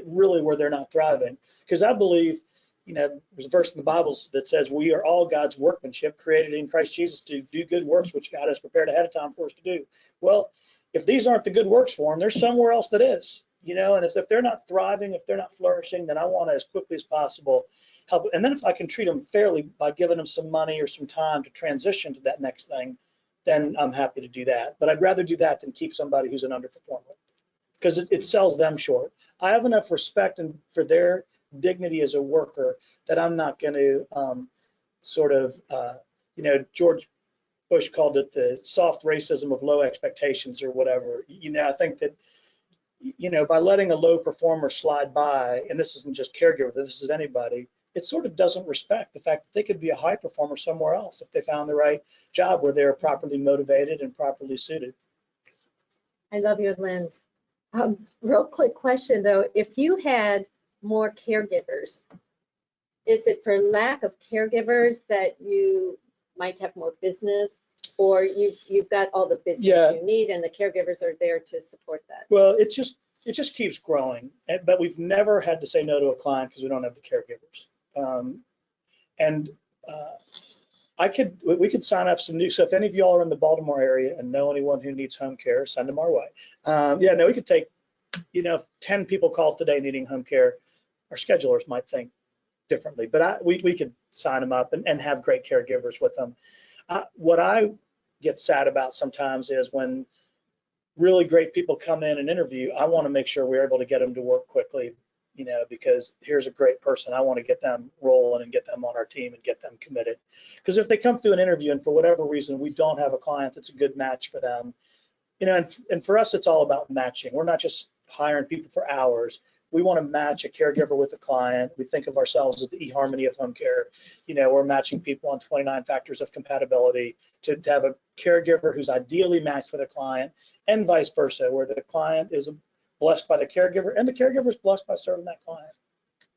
really where they're not thriving. Because I believe, you know, there's a verse in the Bible that says we are all God's workmanship, created in Christ Jesus to do good works, which God has prepared ahead of time for us to do. Well, if these aren't the good works for them, there's somewhere else that is, you know. And if they're not thriving, if they're not flourishing, then I want to, as quickly as possible, help. And then if I can treat them fairly by giving them some money or some time to transition to that next thing, then I'm happy to do that. But I'd rather do that than keep somebody who's an underperformer, because it sells them short. I have enough respect for their dignity as a worker that I'm not going to you know, George Bush called it the soft racism of low expectations or whatever. You know, I think that, you know, by letting a low performer slide by, and this isn't just caregiver, this is anybody, it sort of doesn't respect the fact that they could be a high performer somewhere else if they found the right job where they're properly motivated and properly suited. I love your lens. Real quick question though, if you had more caregivers, is it for lack of caregivers that you might have more business, or you've got all the business you need and the caregivers are there to support that? Well, it just keeps growing, but we've never had to say no to a client because we don't have the caregivers. We could sign up some new. So if any of y'all are in the Baltimore area and know anyone who needs home care, send them our way. We could take, you know, if 10 people call today needing home care, our schedulers might think differently, but we could sign them up and have great caregivers with them. What I get sad about sometimes is when really great people come in and interview, I want to make sure we're able to get them to work quickly, you know, because here's a great person. I want to get them rolling and get them on our team and get them committed. Because if they come through an interview and for whatever reason we don't have a client that's a good match for them, you know, and for us it's all about matching. We're not just hiring people for hours. We want to match a caregiver with a client. We think of ourselves as the eHarmony of home care. You know, we're matching people on 29 factors of compatibility to have a caregiver who's ideally matched for the client, and vice versa, where the client is blessed by the caregiver and the caregiver is blessed by serving that client.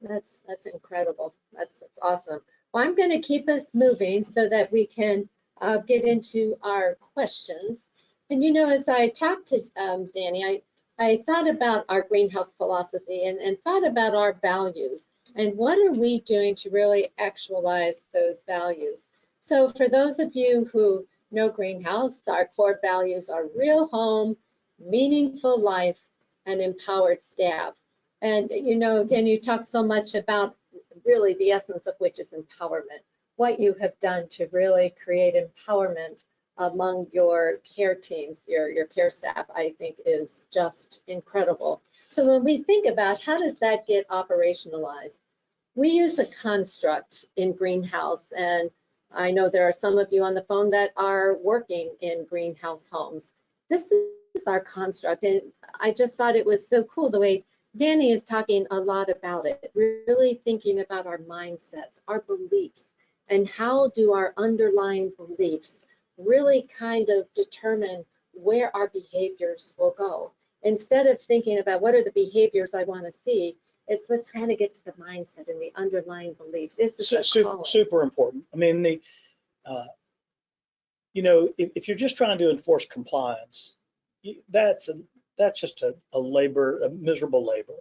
That's incredible. That's awesome. Well, I'm going to keep us moving so that we can get into our questions. And you know, as I talked to Danny, I thought about our greenhouse philosophy and thought about our values and what are we doing to really actualize those values. So for those of you who know Greenhouse, our core values are real home, meaningful life, and empowered staff. And you know, Dan, you talked so much about really the essence of which is empowerment. What you have done to really create empowerment among your care teams, your care staff, I think is just incredible. So when we think about how does that get operationalized, we use a construct in Greenhouse, and I know there are some of you on the phone that are working in Greenhouse homes. This is our construct, and I just thought it was so cool the way Danny is talking a lot about it, really thinking about our mindsets, our beliefs, and how do our underlying beliefs really kind of determine where our behaviors will go. Instead of thinking about what are the behaviors I want to see, it's let's kind of get to the mindset and the underlying beliefs. This is super important. I mean, you know, if you're just trying to enforce compliance, that's just a miserable labor.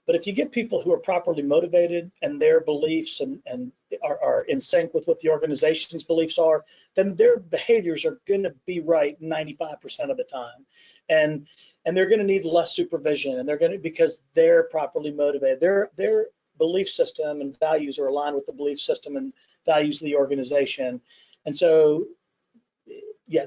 But if you get people who are properly motivated and their beliefs and are in sync with what the organization's beliefs are, then their behaviors are going to be right 95% of the time. And they're going to need less supervision, and they're going to, because they're properly motivated. Their belief system and values are aligned with the belief system and values of the organization. And so, yeah,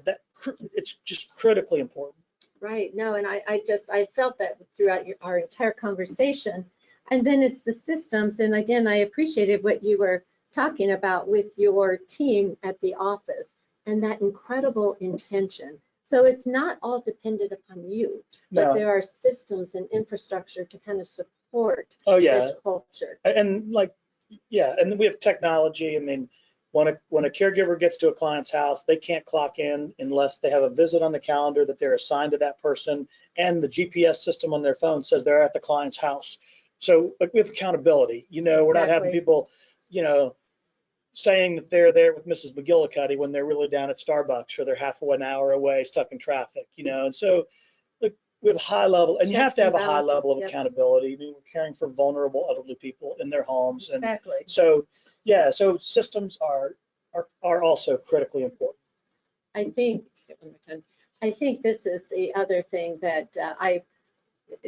it's just critically important. Right. No, and I felt that throughout our entire conversation. And then it's the systems. And again, I appreciated what you were talking about with your team at the office and that incredible intention. So it's not all dependent upon you, but No. there are systems and infrastructure to kind of support Oh yeah. this culture. And like, yeah, and we have technology. I mean, when a caregiver gets to a client's house, they can't clock in unless they have a visit on the calendar that they're assigned to that person, and the GPS system on their phone says they're at the client's house. So like, we have accountability. You know, we're not having Exactly. people, you know, saying that they're there with Mrs. McGillicuddy when they're really down at Starbucks, or they're half of an hour away stuck in traffic. You know, and so like, we have a high level, and you have Checks to have and a high level balances. of Yep. accountability. I mean, we're caring for vulnerable elderly people in their homes, and Exactly. so yeah, so systems are also critically important. I think, I think this is the other thing that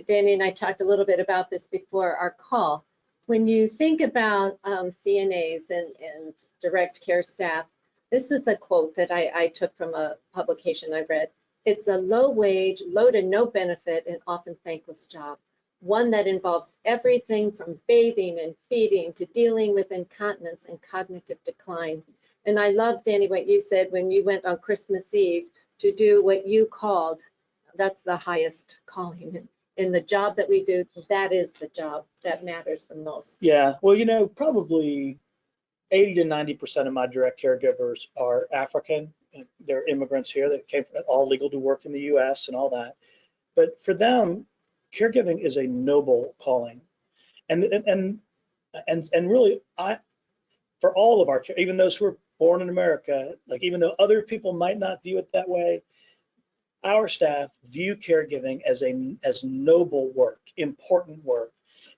Danny and I talked a little bit about this before our call. When you think about CNAs and direct care staff, this was a quote that I took from a publication I read. It's a low wage, low to no benefit, and often thankless job. One that involves everything from bathing and feeding to dealing with incontinence and cognitive decline. And I love, Danny, what you said when you went on Christmas Eve to do what you called, that's the highest calling. In the job that we do, that is the job that matters the most. Yeah, well, you know, probably 80 to 90% of my direct caregivers are African. They're immigrants here that came from, all legal to work in the U.S. and all that. But for them, caregiving is a noble calling, and really, for all of our, even those who are born in America, like even though other people might not view it that way, our staff view caregiving as noble work, important work.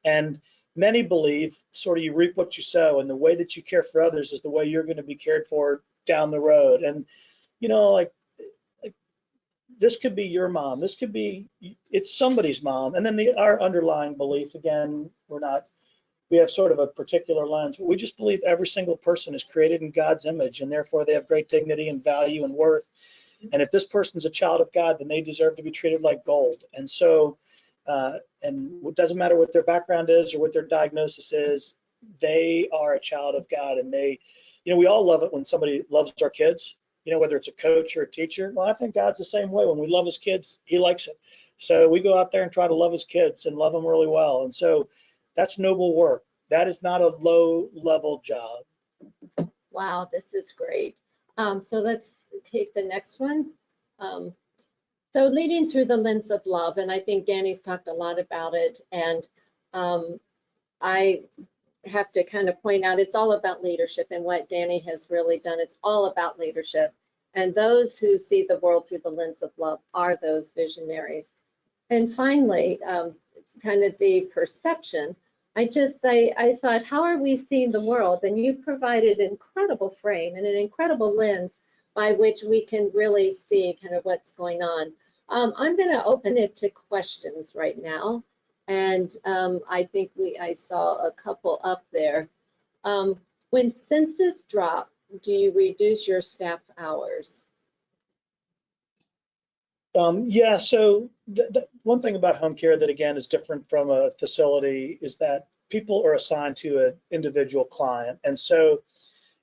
And many believe sort of you reap what you sow, and the way that you care for others is the way you're going to be cared for down the road. And, you know, like this could be your mom, this could be, it's somebody's mom. And then our underlying belief, again, we have sort of a particular lens. We just believe every single person is created in God's image, and therefore they have great dignity and value and worth. And if this person's a child of God, then they deserve to be treated like gold. And so, and it doesn't matter what their background is or what their diagnosis is, they are a child of God. And they, you know, we all love it when somebody loves our kids, you know, whether it's a coach or a teacher. Well, I think God's the same way. When we love his kids, he likes it. So we go out there and try to love his kids and love them really well. And so that's noble work. That is not a low level job. Wow, this is great. So let's take the next one. So leading through the lens of love, and I think Danny's talked a lot about it. And I have to kind of point out, it's all about leadership, and what Danny has really done. It's all about leadership. And those who see the world through the lens of love are those visionaries. And finally, kind of the perception. I thought, how are we seeing the world? And you provided an incredible frame and an incredible lens by which we can really see kind of what's going on. I'm going to open it to questions right now. And I think I saw a couple up there. When census drop, do you reduce your staff hours? Yeah, so one thing about home care that again is different from a facility is that people are assigned to an individual client. And so,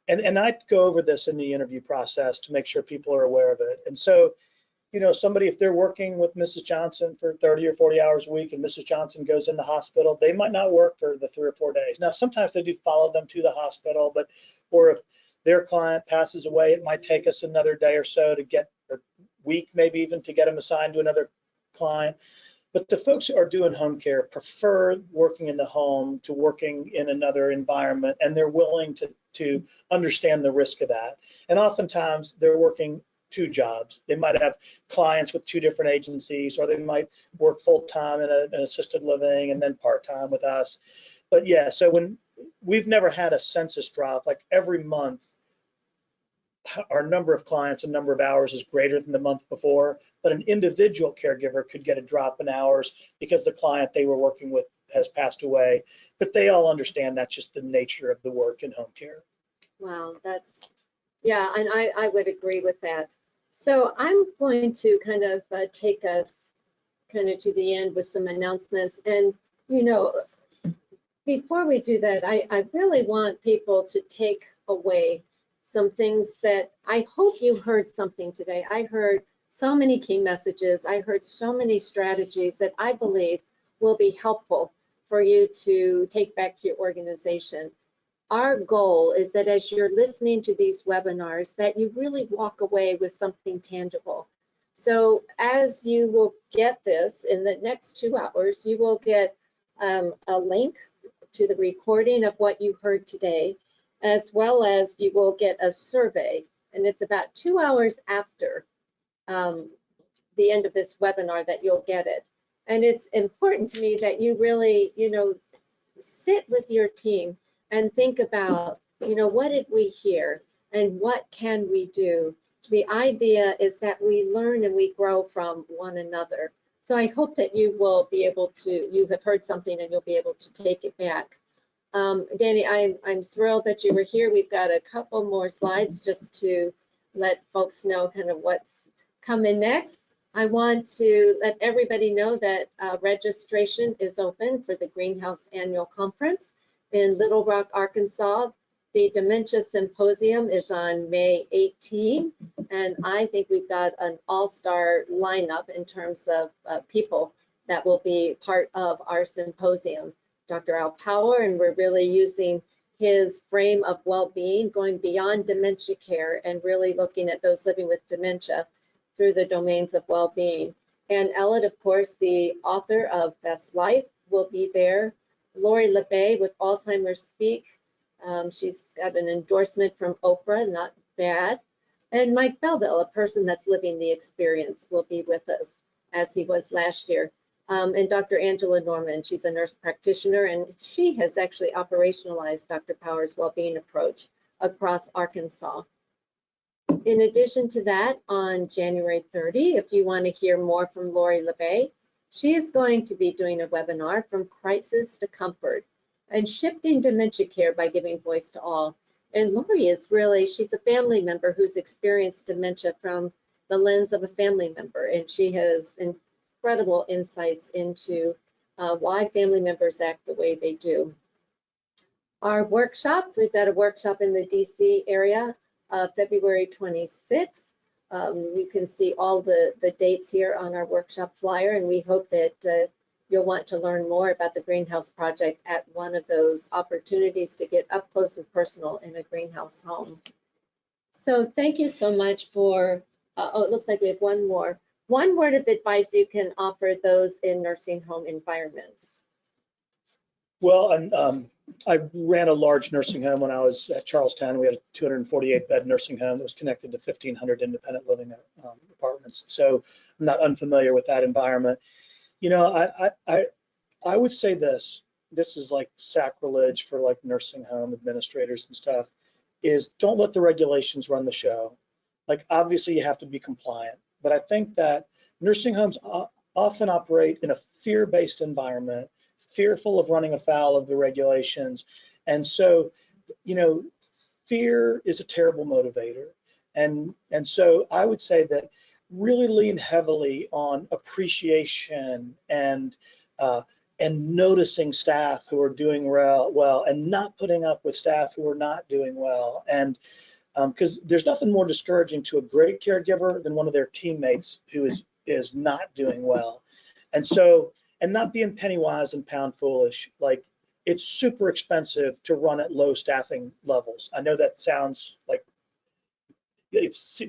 and I go over this in the interview process to make sure people are aware of it. And so, you know, somebody, if they're working with Mrs. Johnson for 30 or 40 hours a week and Mrs. Johnson goes in the hospital, they might not work for the 3 or 4 days. Now, sometimes they do follow them to the hospital, but, or if their client passes away, it might take us another day or so to get, or week maybe even, to get them assigned to another client. But the folks who are doing home care prefer working in the home to working in another environment, and they're willing to understand the risk of that. And oftentimes they're working 2 jobs. They might have clients with 2 different agencies, or they might work full-time in an assisted living and then part-time with us. But yeah, so when we've never had a census drop, like every month, our number of clients and number of hours is greater than the month before, but an individual caregiver could get a drop in hours because the client they were working with has passed away. But they all understand that's just the nature of the work in home care. Wow, yeah, and I would agree with that. So I'm going to kind of take us kind of to the end with some announcements. And, you know, before we do that, I really want people to take away some things that I hope you heard something today. I heard so many key messages. I heard so many strategies that I believe will be helpful for you to take back to your organization. Our goal is that as you're listening to these webinars, that you really walk away with something tangible. So as you will get this in the next 2 hours, you will get a link to the recording of what you heard today, as well as you will get a survey. And it's about 2 hours after the end of this webinar that you'll get it. And it's important to me that you really, you know, sit with your team and think about, you know, what did we hear and what can we do? The idea is that we learn and we grow from one another. So I hope that you will be able to, you have heard something and you'll be able to take it back. Danny, I'm thrilled that you were here. We've got a couple more slides just to let folks know kind of what's coming next. I want to let everybody know that registration is open for the Greenhouse Annual Conference in Little Rock, Arkansas. The Dementia Symposium is on May 18, and I think we've got an all-star lineup in terms of people that will be part of our symposium. Dr. Al Power, and we're really using his frame of well-being, going beyond dementia care and really looking at those living with dementia through the domains of well-being. And Ellen, of course, the author of Best Life, will be there. Lori LeBay with Alzheimer's Speak. She's got an endorsement from Oprah, not bad. And Mike Belville, a person that's living the experience, will be with us as he was last year. And Dr. Angela Norman, she's a nurse practitioner, and she has actually operationalized Dr. Power's well-being approach across Arkansas. In addition to that, on January 30, if you want to hear more from Lori LeBay, she is going to be doing a webinar from crisis to comfort and shifting dementia care by giving voice to all. And Lori is really, she's a family member who's experienced dementia from the lens of a family member, and she has incredible insights into why family members act the way they do. Our workshops, we've got a workshop in the DC area, February 26th. You can see all the dates here on our workshop flyer, and we hope that you'll want to learn more about the Greenhouse Project at one of those opportunities to get up close and personal in a greenhouse home. So thank you so much for, oh, it looks like we have one more. One word of advice you can offer those in nursing home environments. Well, and I ran a large nursing home when I was at Charlestown. We had a 248 bed nursing home that was connected to 1,500 independent living apartments. So I'm not unfamiliar with that environment. You know, I would say this is like sacrilege for like nursing home administrators and stuff, is don't let the regulations run the show. Like obviously you have to be compliant, but I think that nursing homes often operate in a fear-based environment, fearful of running afoul of the regulations. And so, you know, fear is a terrible motivator. And so I would say that really lean heavily on appreciation and noticing staff who are doing well and not putting up with staff who are not doing well. And because there's nothing more discouraging to a great caregiver than one of their teammates who is not doing well. And so, and not being penny wise and pound foolish. Like it's super expensive to run at low staffing levels. I know that sounds like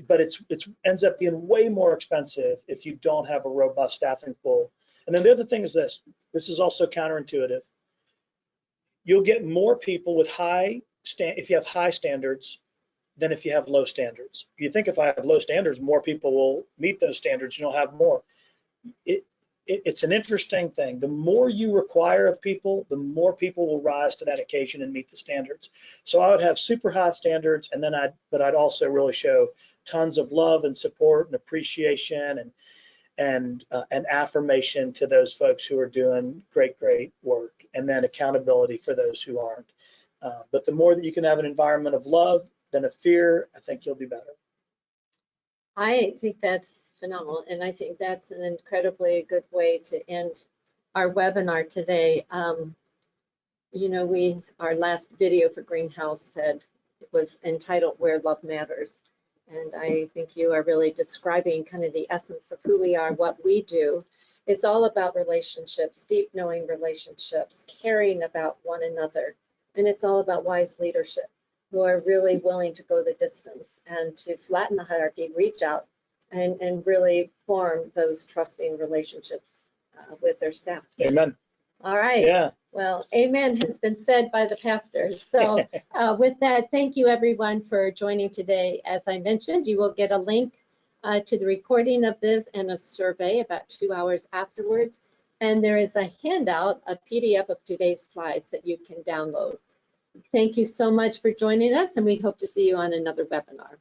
but it ends up being way more expensive if you don't have a robust staffing pool. And then the other thing is this is also counterintuitive. You'll get more people with if you have high standards than if you have low standards. You think if I have low standards, more people will meet those standards and you'll have more. It's an interesting thing. The more you require of people, the more people will rise to that occasion and meet the standards. So I would have super high standards, and then I'd also really show tons of love and support and appreciation and affirmation to those folks who are doing great work, and then accountability for those who aren't. But the more that you can have an environment of love than of fear, I think you'll be better. I think that's phenomenal, and I think that's an incredibly good way to end our webinar today. You know, our last video for Greenhouse said it was entitled Where Love Matters. And I think you are really describing kind of the essence of who we are, what we do. It's all about relationships, deep knowing relationships, caring about one another. And it's all about wise leadership, who are really willing to go the distance and to flatten the hierarchy, reach out and really form those trusting relationships with their staff. Amen. All right. Yeah. Well, amen has been said by the pastor. So with that, thank you everyone for joining today. As I mentioned, you will get a link to the recording of this and a survey about 2 hours afterwards. And there is a handout, a PDF of today's slides that you can download. Thank you so much for joining us, and we hope to see you on another webinar.